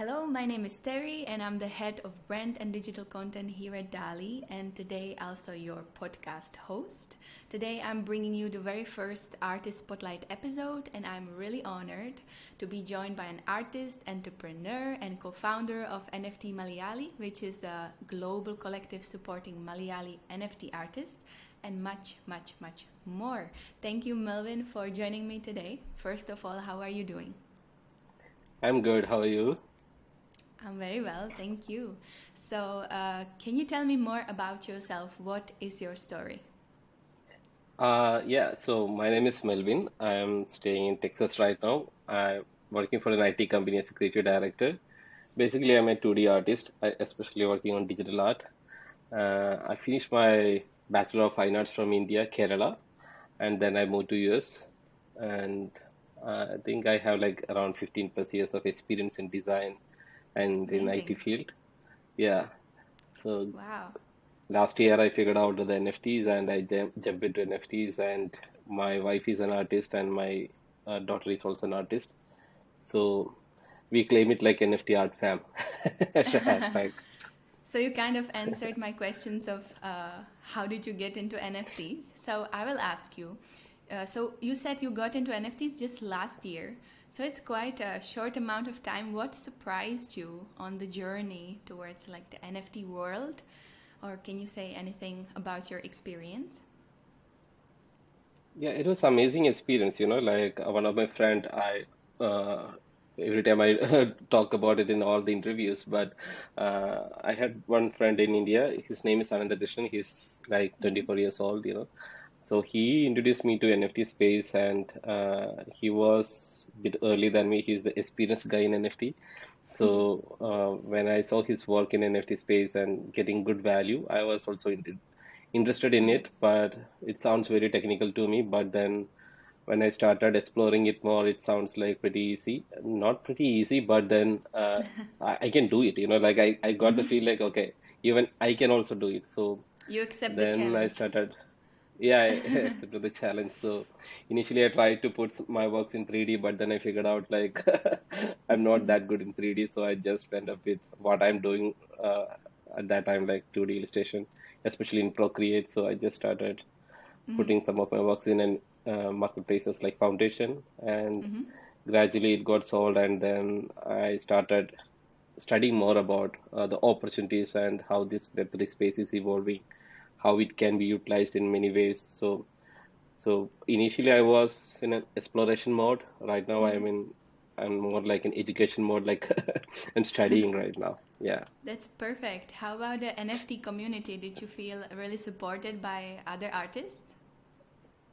Hello, my name is Terry, and I'm the head of brand and digital content here at Dali, and today also your podcast host. Today I'm bringing you the very first Artist Spotlight episode, and I'm really honored to be joined by an artist, entrepreneur, and co-founder of NFT Malayali, which is a global collective supporting Malayali NFT artists, and much, much, much more. Thank you, Melvin, for joining me today. First of all, how are you doing? I'm good. How are you? I'm very well, thank you. So, can you tell me more about yourself? What is your story? Yeah, so my name is Melvin. I'm staying in Texas right now. I'm working for an IT company as a creative director. Basically, I'm a 2D artist, especially working on digital art. I finished my Bachelor of Fine Arts from India, Kerala, and then I moved to US. And I think I have like around 15 plus years of experience in design and in IT Amazing. field. Yeah, so Wow. last year, I figured out the NFTs and I jumped into NFTs. And my wife is an artist, and my daughter is also an artist. So we claim it like NFT art fam as a hashtag. So, you kind of answered my questions of how did you get into NFTs? So, I will ask you. So, you said you got into NFTs just last year. So, it's quite a short amount of time. What surprised you on the journey towards like the NFT world? Or can you say anything about your experience? Yeah, it was amazing experience. Like one of my friend, I every time I talk about it in all the interviews, but I had one friend in India. His name is Ananda Krishnan. He's like 24 years old. So he introduced me to NFT space, and he was a bit early than me. He's the experienced guy in NFT. So when I saw his work in NFT space and getting good value, I was also interested in it. But it sounds very technical to me. But then when I started exploring it more, it sounds like pretty easy. Not pretty easy, but then I can do it. Like I got the feel like, okay, even I can also do it. So You accept the then I challenge. started. Yeah, I accepted the challenge. So initially, I tried to put my works in 3D, but then I figured out like I'm not that good in 3D. So I just went up with what I'm doing at that time, like 2D illustration, especially in Procreate. So I just started putting some of my works in and marketplaces like Foundation, and gradually it got sold. And then I started studying more about the opportunities and how this Web3 space is evolving, how it can be utilized in many ways. So initially I was in an exploration mode. Right now I'm more like in education mode, like I'm studying right now. Yeah. That's perfect. How about the NFT community? Did you feel really supported by other artists?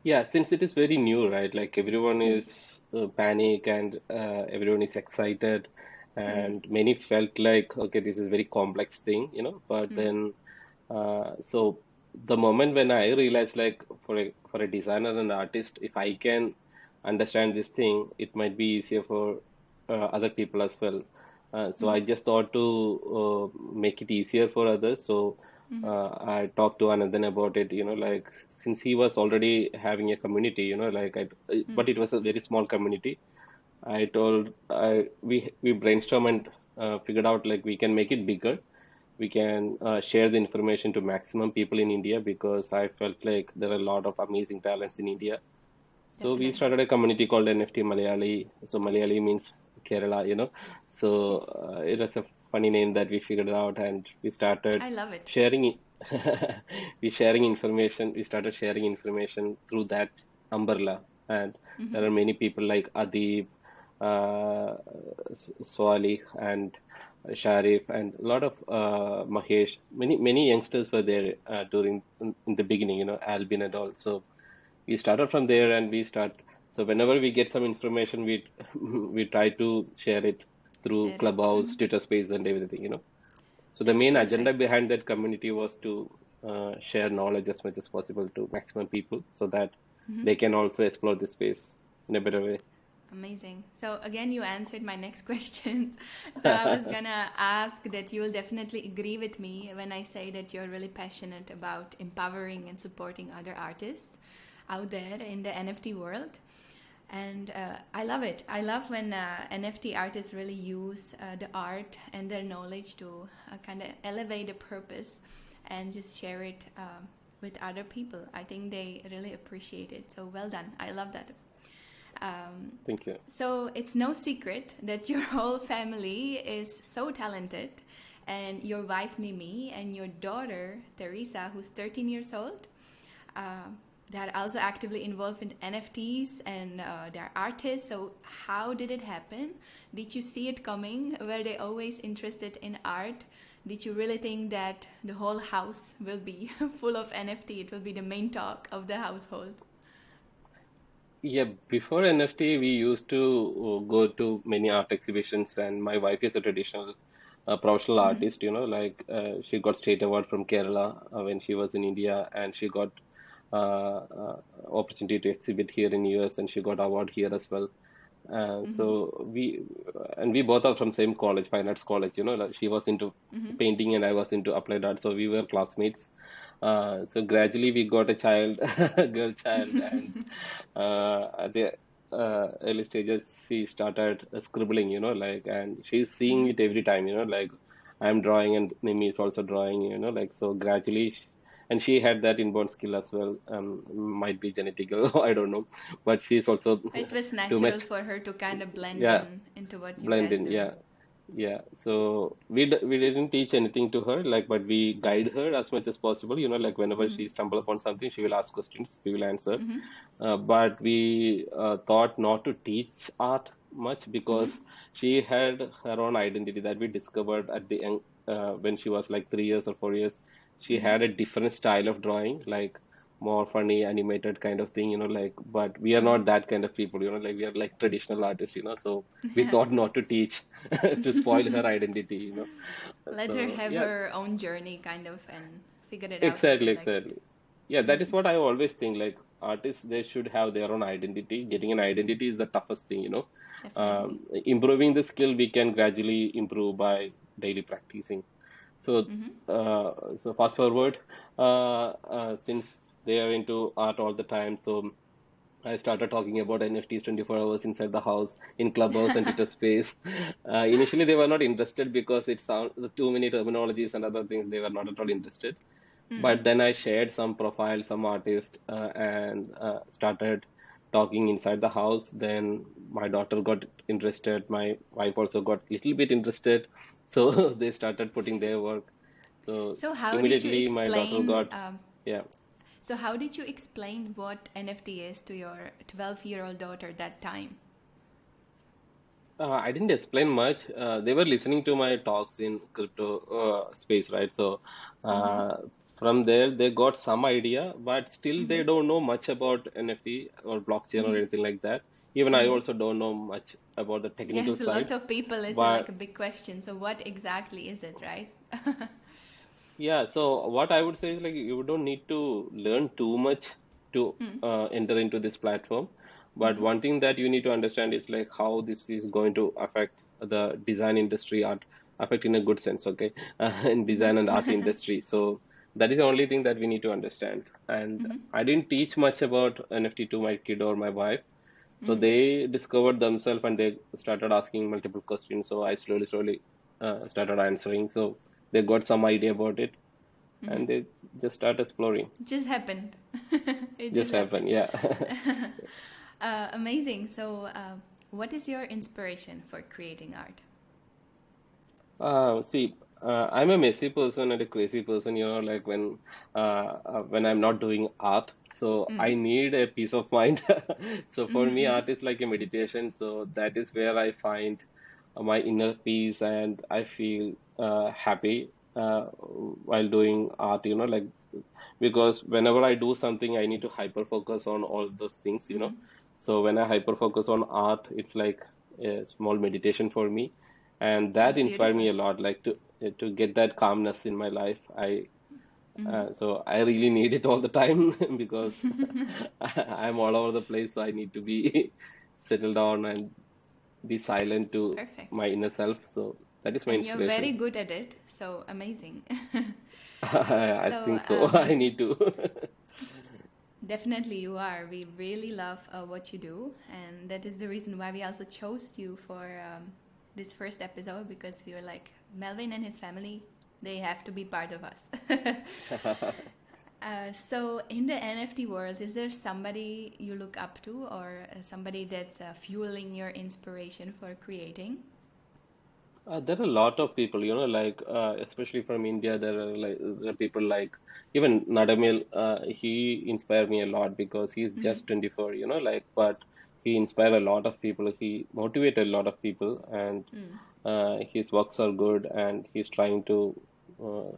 Yeah, since it is very new, right? Like everyone is panic, and everyone is excited, and many felt like, okay, this is very complex thing. But then, so the moment when I realized, like for a designer and artist, if I can understand this thing, it might be easier for other people as well. So I just thought to make it easier for others. So I talked to Anandan about it, like since he was already having a community, but it was a very small community. I told we brainstormed and figured out like we can make it bigger. We can share the information to maximum people in India, because I felt like there are a lot of amazing talents in India. So we Definitely. started a community called NFT Malayali. So Malayali means Kerala. So Yes. it was a funny name that we figured out, and we started I love it. sharing. We sharing information. We started sharing information through that umbrella, and there are many people like Adib, uh, Swali, and Sharif, and a lot of Mahesh. Many youngsters were there during in the beginning. Albin and all. So we started from there, and we start. So whenever we get some information, we we try to share it through Share it. Clubhouse, Twitter Space, and everything. So the That's main agenda perfect. behind that community was to share knowledge as much as possible to maximum people, so that they can also explore the space in a better way. Amazing. So again, you answered my next questions. So I was gonna ask that you will definitely agree with me when I say that you're really passionate about empowering and supporting other artists out there in the NFT world. And I love it. I love when NFT artists really use the art and their knowledge to kind of elevate a purpose and just share it with other people. I think they really appreciate it. So well done. I love that. Thank you. So it's no secret that your whole family is so talented, and your wife Nimi and your daughter Teresa, who's 13 years old, uh, they're also actively involved in NFTs and they're artists. So how did it happen? Did you see it coming? Were they always interested in art? Did you really think that the whole house will be full of NFT? It will be the main talk of the household. Yeah, before NFT, we used to go to many art exhibitions, and my wife is a traditional professional artist, like she got state award from Kerala when she was in India, and she got opportunity to exhibit here in US, and she got award here as well. So we both are from same college, Fine Arts College, like she was into painting and I was into applied art, so we were classmates. So gradually we got a child, a girl child, and at the early stages she started scribbling, like, and she's seeing it every time, like I'm drawing and Nimi is also drawing, like, so gradually, and she had that inborn skill as well. Might be genetical, I don't know, but she's also It was too natural much. for her to kind of blend Yeah, in into what you blend guys in. doing. Yeah, yeah. So we didn't teach anything to her, like, but we guide her as much as possible. Like whenever she stumble upon something, she will ask questions, we will answer. But we thought not to teach art much because she had her own identity that we discovered at the young, when she was like 3 years or 4 years. She had a different style of drawing, like more funny, animated kind of thing, like, but we are not that kind of people, like we are like traditional artists, so we Yeah. thought not to teach to spoil her identity, Let her so have yeah. her own journey, kind of, and figure it out what she Exactly, likes to. exactly. Yeah, that is what I always think. Like artists, they should have their own identity. Getting an identity is the toughest thing, Definitely. Improving the skill we can gradually improve by daily practicing. So, so fast forward, since they are into art all the time, so I started talking about NFTs 24 hours inside the house, in Clubhouse and Twitter Space. Initially, they were not interested because it sound too many terminologies and other things. They were not at all interested. But then I shared some profiles, some artists, and started talking inside the house. Then my daughter got interested. My wife also got a little bit interested. So they started putting their work. So So how did you immediately my daughter explain? got, yeah. So how did you explain what NFT is to your 12-year-old daughter that time? I didn't explain much. They were listening to my talks in crypto space, right? So uh, from there, they got some idea, but still they don't know much about NFT or blockchain or anything like that. Even I also don't know much about the technical Yes, a lot side. of people. It's like But a big question. So what exactly is it, right? yeah, so what I would say is like you don't need to learn too much to enter into this platform. But one thing that you need to understand is like how this is going to affect the design industry, art, affect in a good sense, okay, in design and art industry. So that is the only thing that we need to understand. And I didn't teach much about NFT to my kid or my wife. So they discovered themselves and they started asking multiple questions. So I slowly started answering. So they got some idea about it and they just start exploring. Just happened. It just Just happen, happened. yeah. Amazing. So, what is your inspiration for creating art? See, I'm a messy person and a crazy person, like when I'm not doing art, so I need a peace of mind. So for me, art is like a meditation. So that is where I find my inner peace and I feel happy while doing art, like because whenever I do something, I need to hyper focus on all those things. So when I hyper focus on art, it's like a small meditation for me, and that That's inspired beautiful. me a lot, like to get that calmness in my life. So I really need it all the time because I'm all over the place, so I need to be settled down and be silent to Perfect. my inner self. So that is my And you're very inspiration. good at it. So amazing. I So, think so. I need to. Definitely, you are. We really love what you do, and that is the reason why we also chose you for this first episode because we were like, Melvin and his family, they have to be part of us. So, in the NFT world, is there somebody you look up to or somebody that's fueling your inspiration for creating? There are a lot of people, especially from India, there are people like even Nadamil. He inspired me a lot because he's Mm-hmm. just 24, but he inspired a lot of people. He motivated a lot of people, and Mm. his works are good, and he's trying to uh,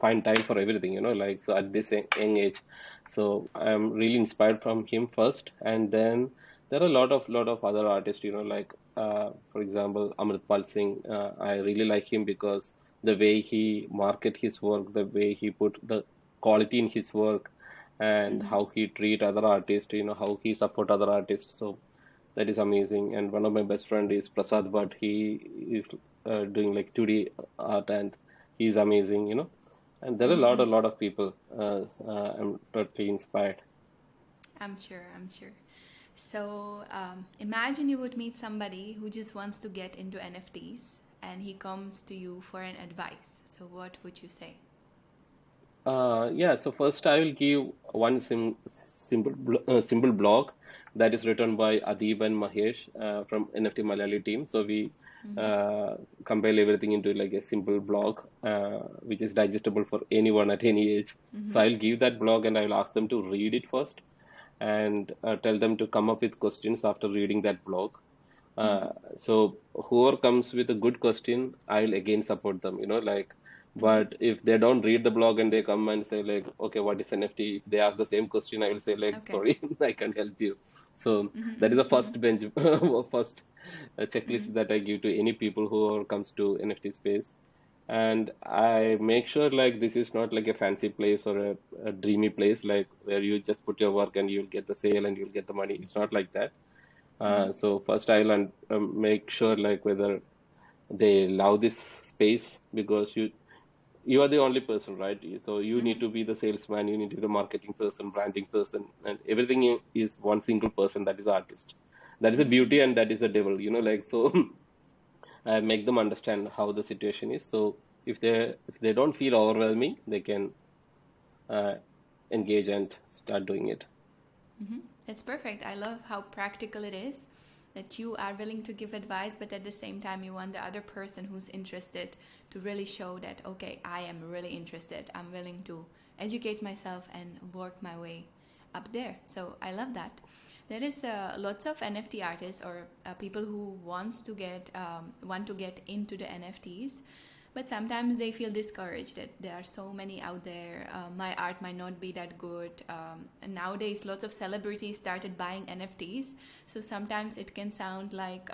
find time for everything, so at this young age. So I'm really inspired from him first, and then there are a lot of other artists, for example, Amritpal Singh. I really like him because the way he market his work, the way he put the quality in his work, and Mm-hmm. how he treat other artists, how he support other artists. So that is amazing. And one of my best friend is Prasad Bhatt. He is doing like 2D art, and he's amazing, and there are a Mm-hmm. lot, a Mm. lot of people. I'm totally inspired. I'm sure, I'm sure. So imagine you would meet somebody who just wants to get into NFTs and he comes to you for an advice. So what would you say? Yeah, so first I will give one simple blog that is written by Adib and Mahesh from NFT Malayali team. So we Mm-hmm. uh, compile everything into like a simple blog which is digestible for anyone at any age. So Mm-hmm. I'll give that blog and I will ask them to read it first and tell them to come up with questions after reading that blog. Mm-hmm. Uh, so whoever comes with a good question, I'll again support them, Mm-hmm. but if they don't read the blog and they come and say like, okay, what is NFT? If they ask the same question, I will say like, Okay. sorry, I can't help you. So Mm-hmm. that is the Mm-hmm. Mm-hmm. first bench, first Mm-hmm. checklist that I give to any people who comes to NFT space. And I make sure like this is not like a fancy place or a dreamy place like where you just put your work and you'll get the sale and you'll get the money. It's not like that. Mm-hmm. So first I'll make sure like whether they love this space because you are the only person, right? So you need Mm-hmm. to be the salesman, you need to be the marketing person, branding person, and everything is one single person that is artist. That is a Mm-hmm. beauty and that is a devil, so I make them understand how the situation is. So if they don't feel overwhelming, they can uh, engage and start doing it. Mm-hmm. That's perfect. I love how practical it is that you are willing to give advice, but at the same time, you want the other person who's interested to really show that, okay, I am really interested. I'm willing to educate myself and work my way up there. So I love that. There is lots of NFT artists or people who want to get into the NFTs, but sometimes they feel discouraged that there are so many out there. My art might not be that good. And nowadays, lots of celebrities started buying NFTs, so sometimes it can sound like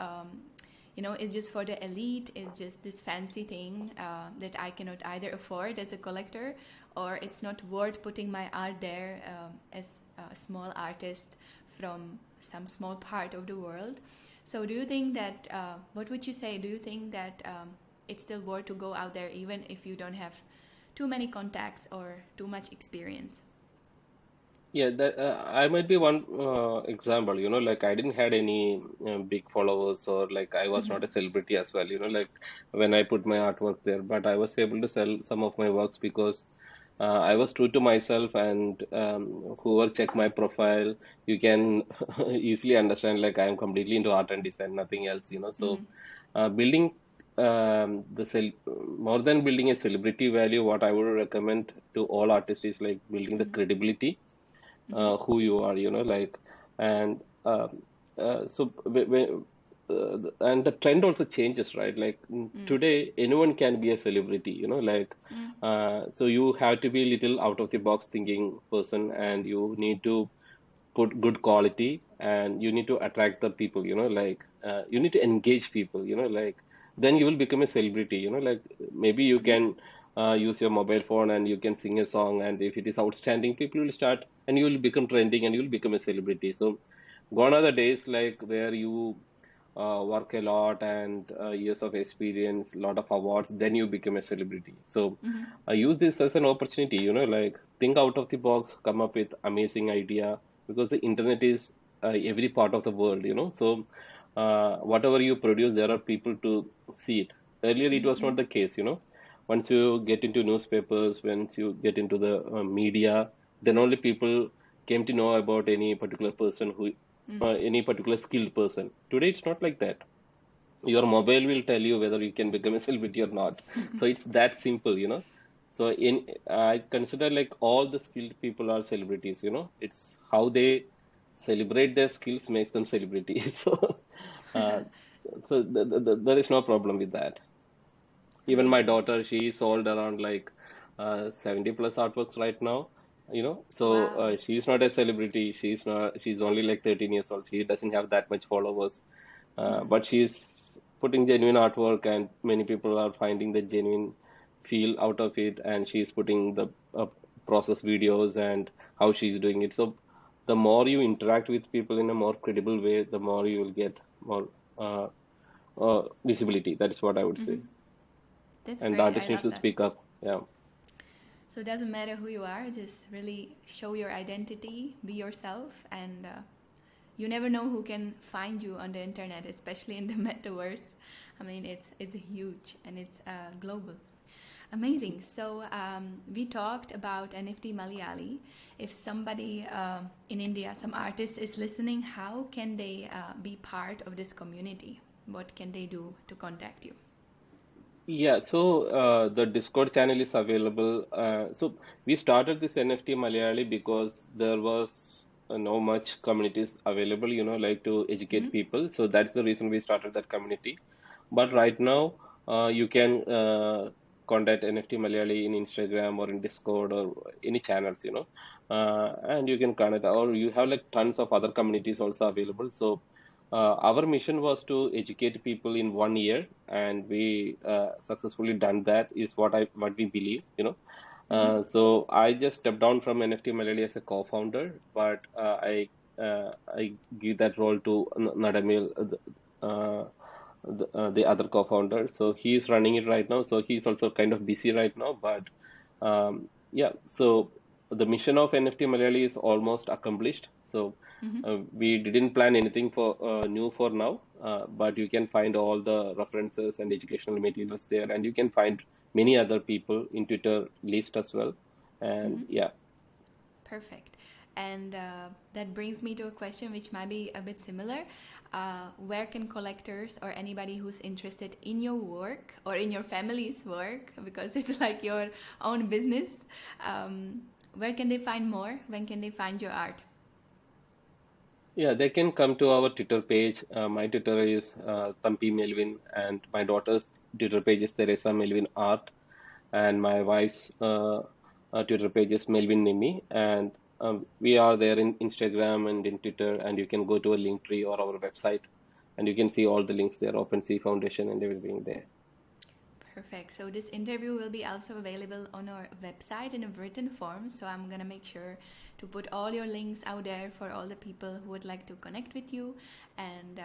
it's just for the elite. It's just this fancy thing that I cannot either afford as a collector, or it's not worth putting my art there as a small artist from some small part of the world. So, do you think that? What would you say? Do you think that it's still worth to go out there even if you don't have too many contacts or too much experience? Yeah, that I might be one example, like I didn't had any big followers or like I was Mm-hmm. not a celebrity as well, like when I put my artwork there, but I was able to sell some of my works because I was true to myself and whoever check my profile, you can easily understand like I am completely into art and design, nothing else, Mm-hmm. so building the cel more than building a celebrity value, what I would recommend to all artists is like building the Mm-hmm. credibility Mm-hmm. who you are, and so and the trend also changes, right? Like today, anyone can be a celebrity, Mm-hmm. so you have to be a little out of the box thinking person, and you need to put good quality, and you need to attract the people, you need to engage people, then you will become a celebrity, like maybe you Mm-hmm. can use your mobile phone and you can sing a song, and if it is outstanding, people will start and you will become trending and you will become a celebrity. So gone are the days like where you work a lot and years of experience, lot of awards, then you become a celebrity. So I use this as an opportunity, like think out of the box, come up with amazing idea because the internet is every part of the world, So whatever you produce, there are people to see it. Earlier, it was not the case, Once you get into newspapers, once you get into the media, then only people came to know about any particular person any particular skilled person. Today, it's not like that. Your mobile will tell you whether you can become a celebrity or not. So it's that simple, So I consider like all the skilled people are celebrities, It's how they celebrate their skills makes them celebrities. Uh, there is no problem with that. Even my Amazing. daughter, she sold around like 70 plus artworks right now, So Wow. she's not a celebrity. She's only like 13 years old. She doesn't have that much followers. But she's putting genuine artwork, and many people are finding the genuine feel out of it. And she's putting the process videos and how she's doing it. So the more you interact with people in a more credible way, the more you will get more visibility. That is what I would say. That's And the great. I artist needs love to that. speak up. Yeah. So it doesn't matter who you are, just really show your identity, be yourself, and you never know who can find you on the internet, especially in the metaverse. I mean, it's huge and it's global. Amazing. So we talked about NFT Malayali. If somebody in India, some artist is listening, how can they be part of this community? What can they do to contact you? Yeah, so the Discord channel is available. So we started this NFT Malayali because there was no much communities available, like to educate people. So that's the reason we started that community. But right now, you can contact NFT Malayali in Instagram or in Discord or any channels, and you can connect, or you have like tons of other communities also available. So our mission was to educate people in 1 year, and we successfully done that. Is what we believe, So I just stepped down from NFT Malayali as a co-founder, but I give that role to Nadamil, the other co-founder. So he is running it right now. So he's also kind of busy right now, but yeah. So the mission of NFT Malayali is almost accomplished. So we didn't plan anything for new for now, but you can find all the references and educational materials there, and you can find many other people in Twitter list as well. And yeah, Perfect. And that brings me to a question which might be a bit similar. Where can collectors or anybody who's interested in your work or in your family's work, because it's like your own business, where can they find more? When can they find your art? yeah, they can come to our Twitter page. My Twitter is Thambi Melvin, and my daughter's Twitter page is Teresa Melvin Art, and my wife's Twitter page is Melvin Nimi, and we are there in Instagram and in Twitter, and you can go to a link tree or our website, and you can see all the links there, OpenSea Foundation and everything there. Perfect. So this interview will be also available on our website in a written form. So I'm gonna make sure to put all your links out there for all the people who would like to connect with you and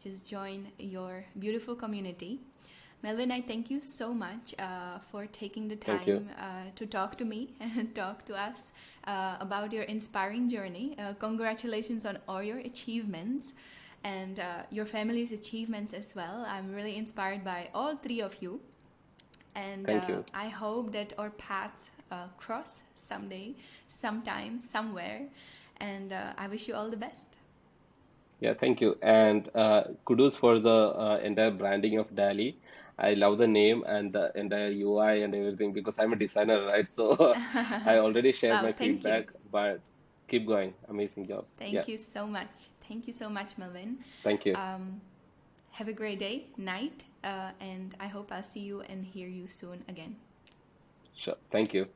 just join your beautiful community. Melvin, I thank you so much for taking the Thank you. time to talk to me and talk to us about your inspiring journey. Congratulations on all your achievements and your family's achievements as well. I'm really inspired by all three of you. And Thank you. I hope that our paths cross someday, sometime, somewhere. And I wish you all the best. Yeah, thank you. And kudos for the entire branding of Dali. I love the name and the entire UI and everything because I'm a designer, right? So I already shared Wow, my thank you. feedback, but keep going. Amazing job. Yeah, Thank you so much. Thank you so much, Melvin. thank you. Have a great day, night, and I hope I'll see you and hear you soon again. Sure. Thank you.